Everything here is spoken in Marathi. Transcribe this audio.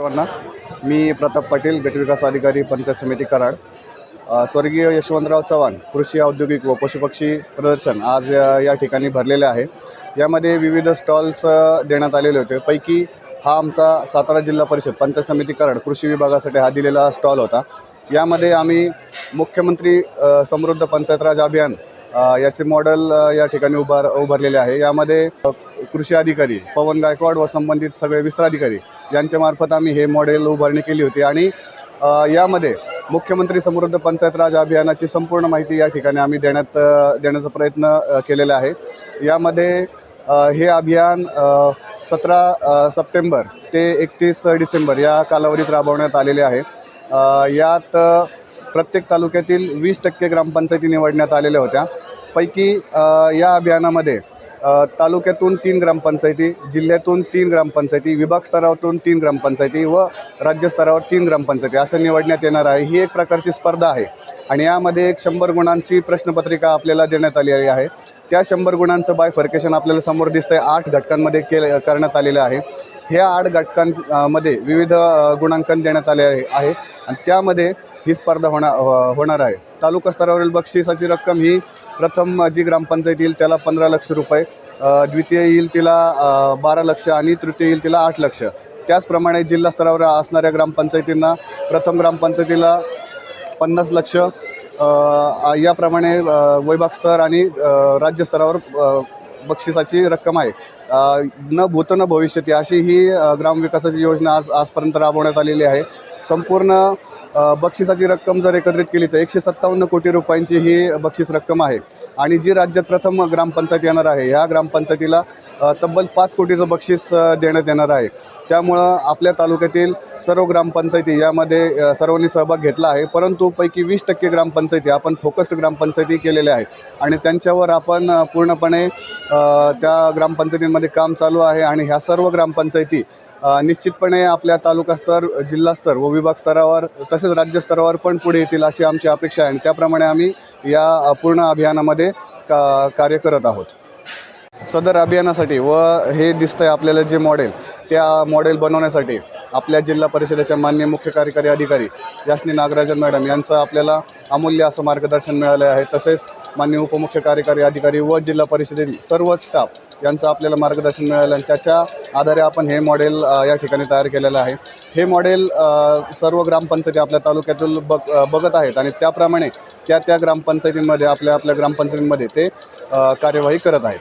सर्वांना मी प्रताप पाटील, गटविकास अधिकारी, पंचायत समिती कराड. स्वर्गीय यशवंतराव चव्हाण कृषी औद्योगिक व पशुपक्षी प्रदर्शन आज या ठिकाणी भरलेले आहे. यामध्ये विविध स्टॉल्स देण्यात आलेले होते. पैकी हा आमचा सातारा जिल्हा परिषद पंचायत समिती कराड कृषी विभागासाठी हा दिलेला स्टॉल होता. यामध्ये आम्ही मुख्यमंत्री समृद्ध पंचायत राज अभियान याचे मॉडेल या ठिकाणी उभारलेले आहे. यामध्ये कृषी अधिकारी पवन गायकवाड व संबंधित सगळे विस्तार अधिकारी यांच्यामार्फत आम्ही हे मॉडेल उभारणी केली होती आणि यामध्ये मुख्यमंत्री समृद्ध पंचायत राज अभियानाची संपूर्ण माहिती या ठिकाणी आम्ही देण्याचा प्रयत्न केलेला आहे. यामध्ये हे अभियान 17 सप्टेंबर ते 31 डिसेंबर या कालावधीत राबवण्यात आलेले आहे. यात प्रत्येक तालुक्यातील 20% ग्रामपंचायती निवडण्यात आलेल्या होत्या. पैकी या अभियानामध्ये तालुक्यातून 3 ग्रामपंचायती, जिल्ह्यातून 3 ग्रामपंचायती, विभाग स्तरावरून 3 ग्रामपंचायती व राज्यस्तरावर 3 ग्रामपंचायती असं निवडण्यात येणार आहे. ही एक प्रकारची स्पर्धा आहे आणि यामध्ये एक 100 गुणांची प्रश्नपत्रिका आपल्याला देण्यात आलेली आहे. त्या 100 गुणांचं बायफर्केशन आपल्याला समोर दिसतं आहे. 8 घटकांमध्ये करण्यात आलेलं आहे. ह्या 8 घटकांमध्ये विविध गुणांकन देण्यात आले आहे आणि त्यामध्ये ही स्पर्धा होणार आहे. तालुका स्तरावरील बक्षिसाची रक्कम ही प्रथम जी ग्रामपंचायत येईल त्याला 15 लक्ष रुपये, द्वितीय येईल तिला 12 लक्ष आणि तृतीय येईल तिला 8 लक्ष. त्याचप्रमाणे जिल्हा स्तरावर असणाऱ्या ग्रामपंचायतींना प्रथम ग्रामपंचायतीला 50 लक्ष, याप्रमाणे विभाग स्तर आणि राज्यस्तरावर बक्षिसाची रक्कम आहे. न भूत न भविष्यती अशी ही ग्रामविकासाची योजना आजपर्यंत राबवण्यात आलेली आहे. संपूर्ण बक्षिसाची रक्कम जर एकत्रित केली तर 157 कोटी रुपयांची ही बक्षीस रक्कम आहे आणि जी राज्यात प्रथम ग्रामपंचायत येणार आहे ह्या ग्रामपंचायतीला तब्बल 5 कोटीचं बक्षीस देण्यात येणार आहे. त्यामुळं आपल्या तालुक्यातील सर्व ग्रामपंचायती यामध्ये सर्वांनी सहभाग घेतला आहे. परंतु पैकी 20% ग्रामपंचायती आपण फोकस्ड ग्रामपंचायती केलेल्या आहेत आणि त्यांच्यावर आपण पूर्णपणे त्या ग्रामपंचायतींमध्ये काम चालू आहे आणि ह्या सर्व ग्रामपंचायती निश्चितपणे आपल्या तालुका स्तर, जिल्हा स्तर व विभाग स्तरावर तसेच राज्यस्तरावर पण पुढे येतील अशी आमची अपेक्षा आहे आणि त्याप्रमाणे आम्ही या पूर्ण अभियानामध्ये कार्य करत आहोत. सदर अभियानासाठी व हे दिसतं आहे आपल्याला जे मॉडेल, त्या मॉडेल बनवण्यासाठी आपल्या जिल्हा परिषदेच्या माननीय मुख्य कार्यकारी अधिकारी यास्नी नागराजन मॅडम यांचं आपल्याला अमूल्य असं मार्गदर्शन मिळालं आहे. तसेच माननीय उपमुख्य कार्यकारी अधिकारी व जिल्हा परिषदेतील सर्व स्टाफ यांचं आपल्याला मार्गदर्शन मिळालं आणि त्याच्या आधारे आपण हे मॉडेल या ठिकाणी तयार केलेलं आहे. हे मॉडेल सर्व ग्रामपंचायती आपल्या तालुक्यातील बघत आहेत आणि त्याप्रमाणे त्या ग्रामपंचायतींमध्ये आपल्या ग्रामपंचायतींमध्ये ते कार्यवाही करत आहेत.